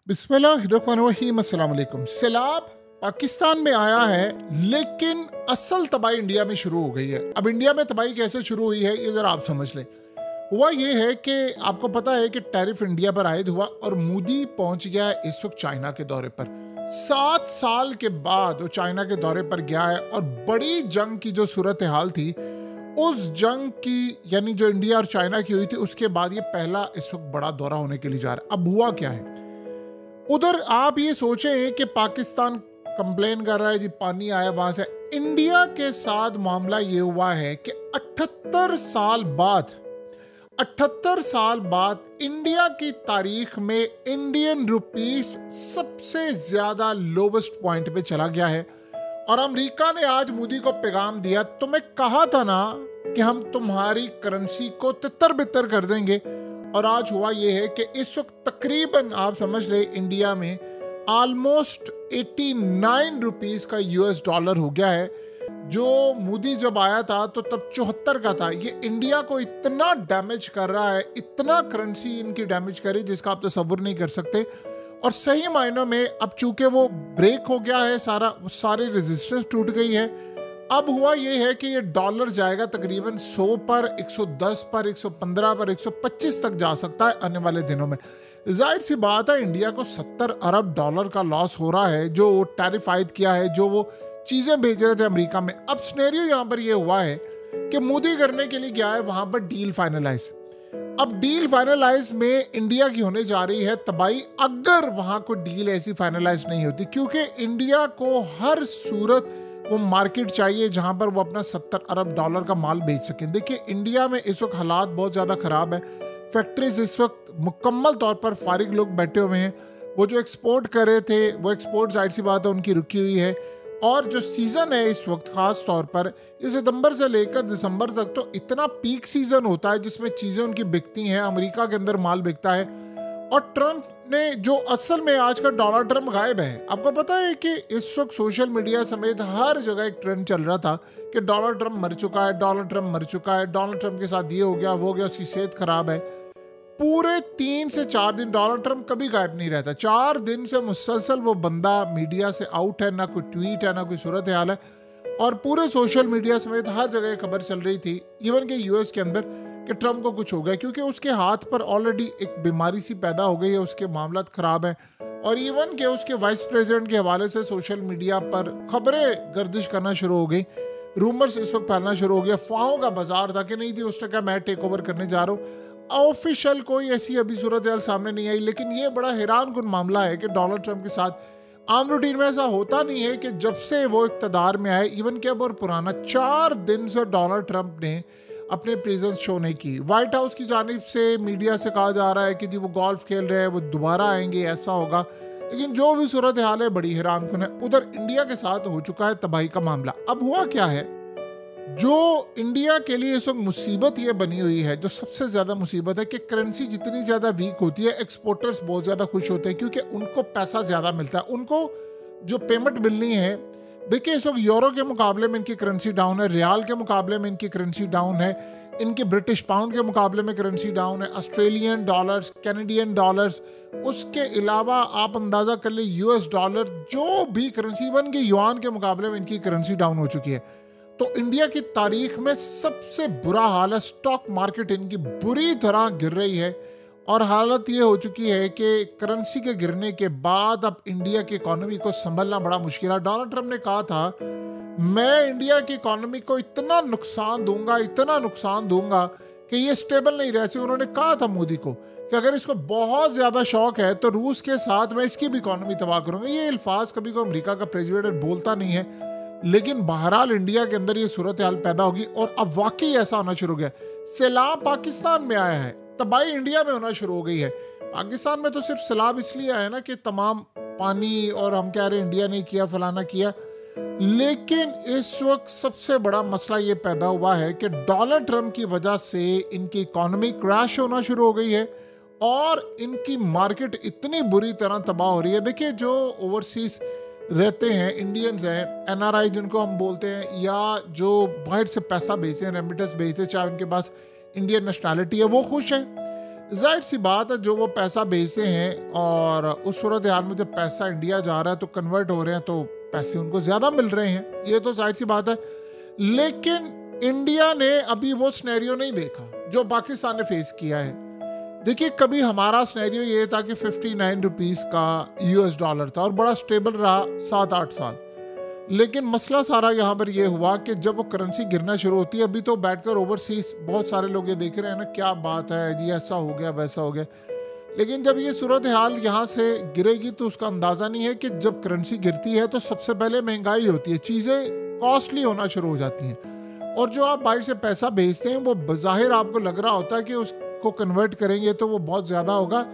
बिस्मिल्लाहिर्रहमानिर्रहीम। अस्सलाम वालेकुम। सैलाब पाकिस्तान में आया है, लेकिन असल तबाही इंडिया में शुरू हो गई है। अब इंडिया में तबाही कैसे शुरू हुई है ये जरा आप समझ लें। हुआ ये है कि आपको पता है कि टैरिफ इंडिया पर आयद हुआ और मोदी पहुंच गया है इस वक्त चाइना के दौरे पर। 7 साल के बाद वो चाइना के दौरे पर गया है और बड़ी जंग की जो सूरत हाल थी, उस जंग की यानी जो इंडिया और चाइना की हुई थी, उसके बाद ये पहला इस वक्त बड़ा दौरा होने के लिए जा रहा है। अब हुआ क्या है उधर, आप ये सोचें कि पाकिस्तान कंप्लेन कर रहा है जी पानी आया वहां से। इंडिया के साथ मामला ये हुआ है कि 78 साल बाद इंडिया की तारीख में इंडियन रुपीस सबसे ज्यादा लोवेस्ट पॉइंट पे चला गया है। और अमेरिका ने आज मोदी को पैगाम दिया, तुम्हें कहा था ना कि हम तुम्हारी करेंसी को तितर बितर कर देंगे। और आज हुआ ये है कि इस वक्त तकरीबन आप समझ ले इंडिया में ऑलमोस्ट 89 रुपीस का यूएस डॉलर हो गया है। जो मोदी जब आया था तो तब 74 का था। ये इंडिया को इतना डैमेज कर रहा है, इतना करेंसी इनकी डैमेज करी जिसका आप तसव्वुर नहीं कर सकते। और सही मायनों में अब चूंकि वो ब्रेक हो गया है, सारी रेजिस्टेंस टूट गई है। अब हुआ ये है कि ये डॉलर जाएगा तकरीबन 100 पर, 110 पर, 115 पर, 125 तक जा सकता है आने वाले दिनों में। जाहिर सी बात है इंडिया को 70 अरब डॉलर का लॉस हो रहा है जो टैरिफ आयद किया है, जो वो चीज़ें भेज रहे थे अमेरिका में। अब सिनेरियो यहाँ पर ये हुआ है कि मोदी करने के लिए गया है वहाँ पर डील फाइनलाइज। अब डील फाइनलाइज में इंडिया की होने जा रही है तबाही अगर वहाँ कोई डील ऐसी फाइनलाइज नहीं होती, क्योंकि इंडिया को हर सूरत वो मार्केट चाहिए जहां पर वो अपना 70 अरब डॉलर का माल बेच सकें। देखिए इंडिया में इस वक्त हालात बहुत ज़्यादा ख़राब है। फैक्ट्रीज इस वक्त मुकम्मल तौर पर फारिग लोग बैठे हुए हैं। वो जो एक्सपोर्ट कर रहे थे वो एक्सपोर्ट जाहिर सी बात है उनकी रुकी हुई है। और जो सीज़न है इस वक्त ख़ास तौर पर ये सितंबर से लेकर दिसंबर तक तो इतना पीक सीज़न होता है जिसमें चीज़ें उनकी बिकती हैं। अमेरिका के अंदर माल बिकता है। और ट्रंप ने जो असल में आज का डोनाल्ड ट्रंप गायब है। आपको पता है कि इस वक्त सोशल मीडिया समेत हर जगह एक ट्रेंड चल रहा था कि डोनाल्ड ट्रंप मर चुका है, डोनाल्ड ट्रंप मर चुका है, डोनाल्ड ट्रंप के साथ ये हो गया वो हो गया, उसकी सेहत खराब है। पूरे 3 से 4 दिन डोनाल्ड ट्रंप कभी गायब नहीं रहता। 4 दिन से मुसलसल वो बंदा मीडिया से आउट है, ना कोई ट्वीट है ना कोई सूरत हाल है। और पूरे सोशल मीडिया समेत हर जगह खबर चल रही थी, इवन के यूएस के अंदर, कि ट्रंप को कुछ हो गया, क्योंकि उसके हाथ पर ऑलरेडी एक बीमारी सी पैदा हो गई है, उसके मामलात ख़राब हैं। और इवन के उसके वाइस प्रेसिडेंट के हवाले से सोशल मीडिया पर खबरें गर्दिश करना शुरू हो गई, रूमर्स इस वक्त फैलना शुरू हो गया। अफवाहों का बाजार था कि नहीं थी, उसने कहा मैं टेक ओवर करने जा रहा हूँ। ऑफिशियल कोई ऐसी अभी सूरत हाल सामने नहीं आई, लेकिन ये बड़ा हैरान कुन मामला है कि डोनाल्ड ट्रंप के साथ आम रूटीन में ऐसा होता नहीं है कि जब से वो इक़्तिदार में आए, इवन के अब और पुराना 4 दिन से डोनाल्ड ट्रंप ने अपने प्रेजेंस शो नहीं की। व्हाइट हाउस की जानिब से मीडिया से कहा जा रहा है कि जी वो गोल्फ खेल रहे हैं, वो दोबारा आएंगे, ऐसा होगा। लेकिन जो भी सूरत हाल है बड़ी हैरान कुन है। उधर इंडिया के साथ हो चुका है तबाही का मामला। अब हुआ क्या है, जो इंडिया के लिए इस वक्त मुसीबत ये बनी हुई है, जो सबसे ज़्यादा मुसीबत है कि करेंसी जितनी ज़्यादा वीक होती है, एक्सपोर्टर्स बहुत ज़्यादा खुश होते हैं क्योंकि उनको पैसा ज़्यादा मिलता है। उनको जो पेमेंट मिलनी है, देखिए इस वक्त यूरो के मुकाबले में इनकी करेंसी डाउन है, रियाल के मुकाबले में इनकी करेंसी डाउन है, इनके ब्रिटिश पाउंड के मुकाबले में करेंसी डाउन है, ऑस्ट्रेलियन डॉलर्स, कैनेडियन डॉलर्स, उसके अलावा आप अंदाज़ा कर ले यूएस डॉलर, जो भी करेंसी, इवन के युआन के मुकाबले में इनकी करेंसी डाउन हो चुकी है। तो इंडिया की तारीख में सबसे बुरा हाल है। स्टॉक मार्केट इनकी बुरी तरह गिर रही है और हालत ये हो चुकी है कि करेंसी के गिरने के बाद अब इंडिया की इकोनॉमी को संभलना बड़ा मुश्किल है। डोनाल्ड ट्रंप ने कहा था मैं इंडिया की इकोनॉमी को इतना नुकसान दूंगा कि ये स्टेबल नहीं रह सके। उन्होंने कहा था मोदी को कि अगर इसको बहुत ज़्यादा शौक है तो रूस के साथ मैं इसकी भी इकोनॉमी तबाह करूँगा। ये अल्फाज कभी कोई अमेरिका का प्रेसिडेंट बोलता नहीं है, लेकिन बहरहाल इंडिया के अंदर ये सूरत हाल पैदा होगी। और अब वाकई ऐसा होना शुरू हो गया। सैलाब पाकिस्तान में आया है, तबाही इंडिया में होना शुरू हो गई है। पाकिस्तान में तो सिर्फ सैलाब इसलिए आया ना कि तमाम पानी, और हम कह रहे हैं इंडिया ने किया फलाना किया, लेकिन इस वक्त सबसे बड़ा मसला ये पैदा हुआ है कि डोनाल्ड ट्रंप की वजह से इनकी इकोनॉमी क्रैश होना शुरू हो गई है और इनकी मार्केट इतनी बुरी तरह तबाह हो रही है। देखिए जो ओवरसीज रहते हैं, इंडियंस हैं, एनआरआई जिनको हम बोलते हैं, या जो बाहर से पैसा भेजते हैं, रेमिटेंस भेजते हैं, चाहे उनके पास इंडियन नेशनैलिटी है, वो खुश हैं। जाहिर सी बात है, जो वो पैसा भेजते हैं और उस सूरत हाल में जब पैसा इंडिया जा रहा है तो कन्वर्ट हो रहे हैं तो पैसे उनको ज़्यादा मिल रहे हैं, ये तो जाहिर सी बात है। लेकिन इंडिया ने अभी वो सिनेरियो नहीं देखा जो पाकिस्तान ने फेस किया है। देखिए, कभी हमारा सिनेरियो ये था कि 59 रुपीज़ का US डॉलर था और बड़ा स्टेबल रहा 7-8 साल। लेकिन मसला सारा यहाँ पर ये हुआ कि जब वो करेंसी गिरना शुरू होती है, अभी तो बैठकर ओवरसीज बहुत सारे लोग ये देख रहे हैं ना, क्या बात है जी, ऐसा हो गया वैसा हो गया। लेकिन जब ये सूरत हाल यहाँ से गिरेगी तो उसका अंदाज़ा नहीं है कि जब करेंसी गिरती है तो सबसे पहले महंगाई होती है, चीज़ें कॉस्टली होना शुरू हो जाती हैं। और जो आप बाहर से पैसा भेजते हैं वो बज़ाहिर आपको लग रहा होता है कि उसको कन्वर्ट करेंगे तो वो बहुत ज़्यादा होगा,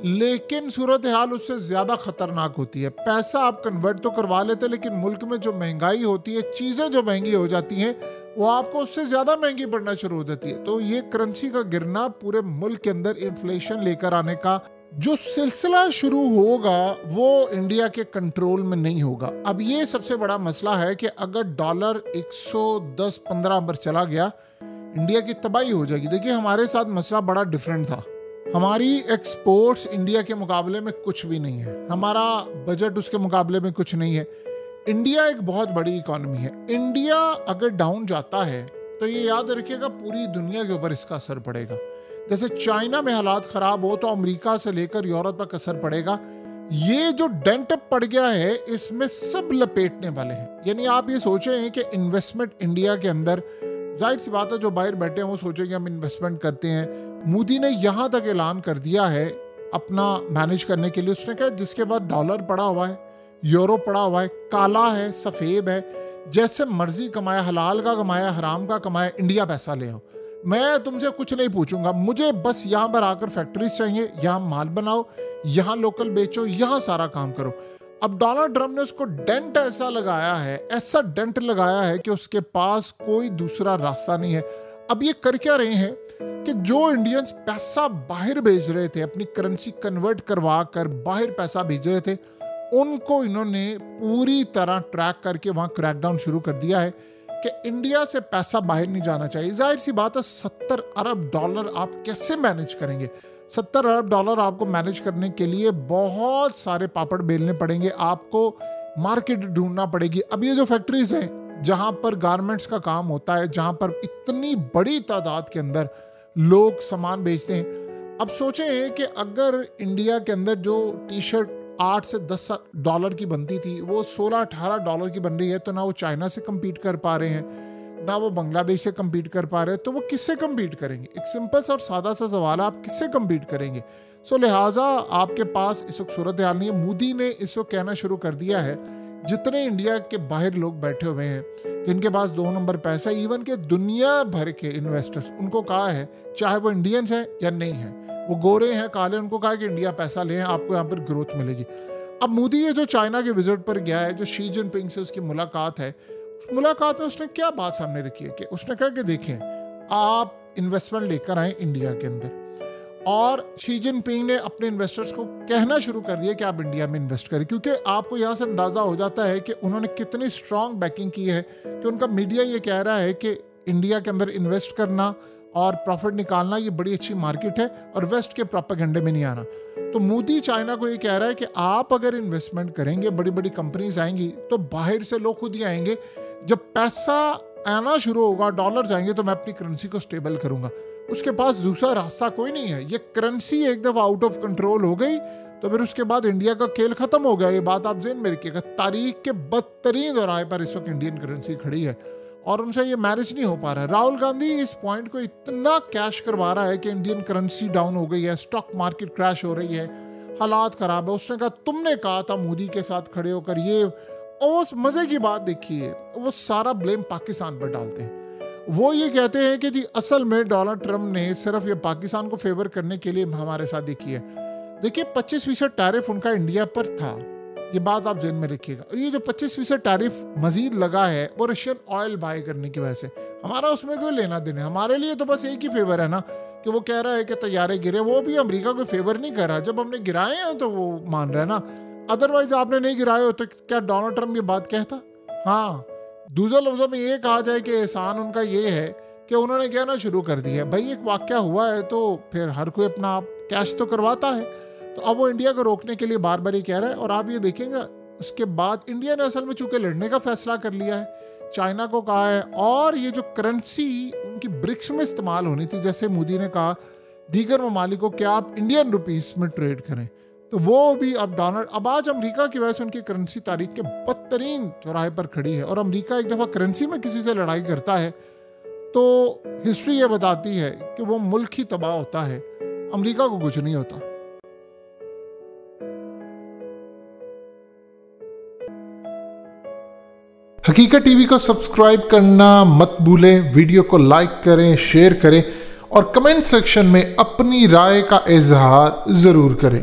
लेकिन सूरत हाल उससे ज़्यादा ख़तरनाक होती है। पैसा आप कन्वर्ट तो करवा लेते, लेकिन मुल्क में जो महंगाई होती है, चीज़ें जो महंगी हो जाती हैं, वो आपको उससे ज़्यादा महंगी पड़ना शुरू हो जाती है। तो ये करेंसी का गिरना पूरे मुल्क के अंदर इन्फ्लेशन लेकर आने का जो सिलसिला शुरू होगा वो इंडिया के कंट्रोल में नहीं होगा। अब ये सबसे बड़ा मसला है कि अगर डॉलर 110-15 पर चला गया, इंडिया की तबाही हो जाएगी। देखिए, हमारे साथ मसला बड़ा डिफरेंट था। हमारी एक्सपोर्ट्स इंडिया के मुकाबले में कुछ भी नहीं है, हमारा बजट उसके मुकाबले में कुछ नहीं है। इंडिया एक बहुत बड़ी इकॉनमी है। इंडिया अगर डाउन जाता है तो ये याद रखिएगा पूरी दुनिया के ऊपर इसका असर पड़ेगा। जैसे चाइना में हालात ख़राब हो तो अमेरिका से लेकर यूरोप तक असर पड़ेगा। ये जो डेंट पड़ गया है इसमें सब लपेटने वाले हैं। यानी आप ये सोचें कि इन्वेस्टमेंट इंडिया के अंदर, जाहिर सी बात है जो बाहर बैठे हैं वो सोचेंगे हम इन्वेस्टमेंट करते हैं। मोदी ने यहाँ तक ऐलान कर दिया है अपना मैनेज करने के लिए। उसने कहा जिसके बाद डॉलर पड़ा हुआ है, यूरो पड़ा हुआ है, काला है, सफ़ेद है, जैसे मर्जी कमाया, हलाल का कमाया, हराम का कमाया, इंडिया पैसा ले आओ, मैं तुमसे कुछ नहीं पूछूंगा, मुझे बस यहाँ पर आकर फैक्ट्रीज चाहिए, यहाँ माल बनाओ, यहाँ लोकल बेचो, यहाँ सारा काम करो। अब डोनाल्ड ट्रम्प ने उसको डेंट ऐसा लगाया है, ऐसा डेंट लगाया है कि उसके पास कोई दूसरा रास्ता नहीं है। अब ये कर क्या रहे हैं कि जो इंडियंस पैसा बाहर भेज रहे थे, अपनी करेंसी कन्वर्ट करवा कर बाहर पैसा भेज रहे थे, उनको इन्होंने पूरी तरह ट्रैक करके वहाँ क्रैकडाउन शुरू कर दिया है कि इंडिया से पैसा बाहर नहीं जाना चाहिए। जाहिर सी बात है, 70 अरब डॉलर आप कैसे मैनेज करेंगे? 70 अरब डॉलर आपको मैनेज करने के लिए बहुत सारे पापड़ बेलने पड़ेंगे, आपको मार्केट ढूंढना पड़ेगी। अब ये जो फैक्ट्रीज हैं जहाँ पर गारमेंट्स का काम होता है, जहाँ पर इतनी बड़ी तादाद के अंदर लोग सामान बेचते हैं, अब सोचें कि अगर इंडिया के अंदर जो टी शर्ट 8 से 10 डॉलर की बनती थी वो 16-18 डॉलर की बन रही है, तो ना वो चाइना से कम्पीट कर पा रहे हैं, ना वो बांग्लादेश से कम्पीट कर पा रहे हैं, तो वो किससे कम्पीट करेंगे? एक सिंपल सा और सादा सा सवाल है, आप किससे कम्पीट करेंगे? सो लिहाजा आपके पास इस वक्त सूरत हाल नहीं है। मोदी ने इस वक्त कहना शुरू कर दिया है, जितने इंडिया के बाहर लोग बैठे हुए हैं जिनके पास 2 नंबर पैसा, इवन के दुनिया भर के इन्वेस्टर्स, उनको कहा है, चाहे वो इंडियंस हैं या नहीं हैं, वो गोरे हैं काले, उनको कहा कि इंडिया पैसा लें, आपको यहाँ पर ग्रोथ मिलेगी। अब मोदी ये जो चाइना के विजिट पर गया है, जो शी जिनपिंग से उसकी मुलाकात है, उस मुलाकात में उसने क्या बात सामने रखी है कि उसने कहा कि देखें, आप इन्वेस्टमेंट लेकर आए इंडिया के अंदर, और शी जिनपिंग ने अपने इन्वेस्टर्स को कहना शुरू कर दिया कि आप इंडिया में इन्वेस्ट करें, क्योंकि आपको यहाँ से अंदाज़ा हो जाता है कि उन्होंने कितनी स्ट्रॉन्ग बैकिंग की है कि उनका मीडिया ये कह रहा है कि इंडिया के अंदर इन्वेस्ट करना और प्रॉफिट निकालना ये बड़ी अच्छी मार्केट है और वेस्ट के प्रोपेगेंडे में नहीं आना। तो मोदी चाइना को ये कह रहा है कि आप अगर इन्वेस्टमेंट करेंगे, बड़ी बड़ी कंपनीज आएंगी, तो बाहर से लोग खुद ही आएंगे। जब पैसा आना शुरू होगा, डॉलर्स आएंगे, तो मैं अपनी करेंसी को स्टेबल करूंगा। उसके पास दूसरा रास्ता कोई नहीं है। ये करेंसी एक दफ़ा आउट ऑफ कंट्रोल हो गई तो फिर उसके बाद इंडिया का खेल खत्म हो गया। ये बात आप ज़हन में रखिएगा। तारीख के बदतरीन दौराहे पर इस वक्त इंडियन करेंसी खड़ी है और उनसे ये मैनेज नहीं हो पा रहा है। राहुल गांधी इस पॉइंट को इतना कैश करवा रहा है कि इंडियन करेंसी डाउन हो गई है, स्टॉक मार्केट क्रैश हो रही है, हालात ख़राब है। उसने कहा तुमने कहा था मोदी के साथ खड़े होकर ये, और उस मज़े की बात देखिए, वो सारा ब्लेम पाकिस्तान पर डालते हैं। वो ये कहते हैं कि जी असल में डोनाल्ड ट्रम्प ने सिर्फ ये पाकिस्तान को फेवर करने के लिए हमारे साथ देखी है। देखिए 25% टैरिफ उनका इंडिया पर था, ये बात आप ज़हन में रखिएगा। और ये जो 25% टैरिफ मजीद लगा है वो रशियन ऑयल बाय करने की वजह से, हमारा उसमें कोई लेना देना। हमारे लिए तो बस एक ही फेवर है ना कि वो कह रहा है कि तैयारे गिरे, वो भी अमेरिका को फेवर नहीं कर रहा। जब हमने गिराए हैं तो वो मान रहा है ना, अदरवाइज आपने नहीं गिराए हो तो क्या डोनाल्ड ट्रम्प ये बात कहता? हाँ, दूसरे लफ्ज़ों में ये कहा जाए कि एहसान उनका ये है कि उन्होंने कहना शुरू कर दिया भाई एक वाकया हुआ है तो फिर हर कोई अपना कैश तो करवाता है। तो अब वो इंडिया को रोकने के लिए बार बार ये कह रहा है। और आप ये देखेंगे उसके बाद इंडिया ने असल में चूंकि लड़ने का फैसला कर लिया है, चाइना को कहा है, और ये जो करेंसी उनकी ब्रिक्स में इस्तेमाल होनी थी, जैसे मोदी ने कहा दीगर ममालिकों क्या आप इंडियन रुपीस में ट्रेड करें, तो वो भी अब आज अमेरिका की वजह से उनकी करेंसी तारीख के बदतरीन चौराहे पर खड़ी है। और अमेरिका एक दफ़ा करेंसी में किसी से लड़ाई करता है तो हिस्ट्री ये बताती है कि वो मुल्क ही तबाह होता है, अमेरिका को कुछ नहीं होता। हकीकत टीवी को सब्सक्राइब करना मत भूलें, वीडियो को लाइक करें, शेयर करें और कमेंट सेक्शन में अपनी राय का इजहार ज़रूर करें।